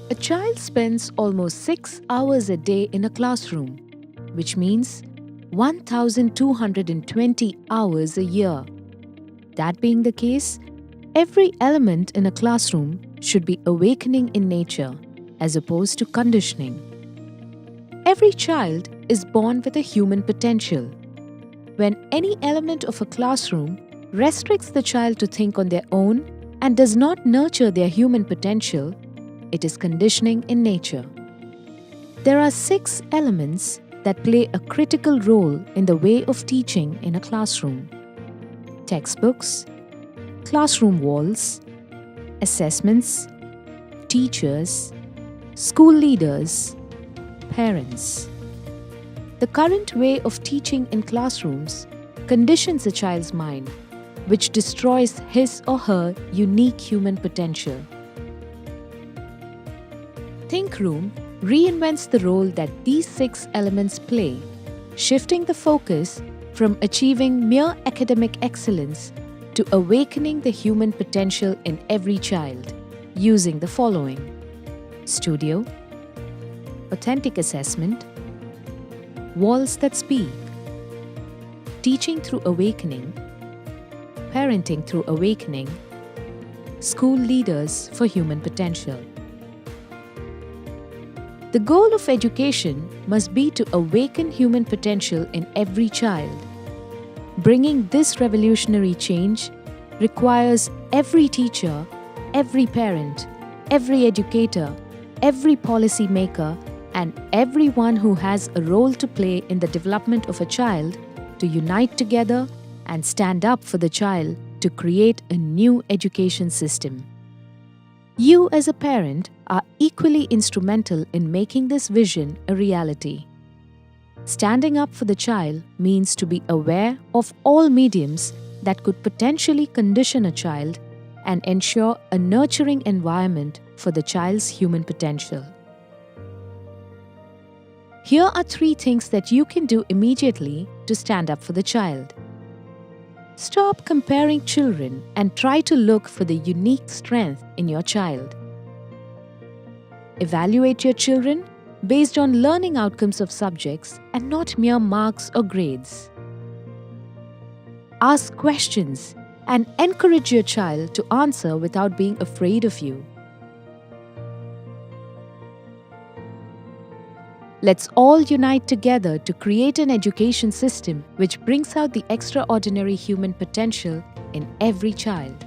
A child spends almost 6 hours a day in a classroom, which means 1,220 hours a year. That being the case, every element in a classroom should be awakening in nature as opposed to conditioning. Every child is born with a human potential. When any element of a classroom restricts the child to think on their own and does not nurture their human potential, it is conditioning in nature. There are 6 elements that play a critical role in the way of teaching in a classroom: textbooks, classroom walls, assessments, teachers, school leaders, parents. The current way of teaching in classrooms conditions a child's mind, which destroys his or her unique human potential. THINKROOM reinvents the role that these 6 elements play, shifting the focus from achieving mere academic excellence to awakening the human potential in every child, using the following: studio, authentic assessment, walls that speak, teaching through awakening, parenting through awakening, school leaders for human potential. The goal of education must be to awaken human potential in every child. Bringing this revolutionary change requires every teacher, every parent, every educator, every policy maker, and everyone who has a role to play in the development of a child to unite together and stand up for the child to create a new education system. You as a parent are equally instrumental in making this vision a reality. Standing up for the child means to be aware of all mediums that could potentially condition a child and ensure a nurturing environment for the child's human potential. Here are 3 things that you can do immediately to stand up for the child. Stop comparing children and try to look for the unique strength in your child. Evaluate your children based on learning outcomes of subjects and not mere marks or grades. Ask questions and encourage your child to answer without being afraid of you. Let's all unite together to create an education system which brings out the extraordinary human potential in every child.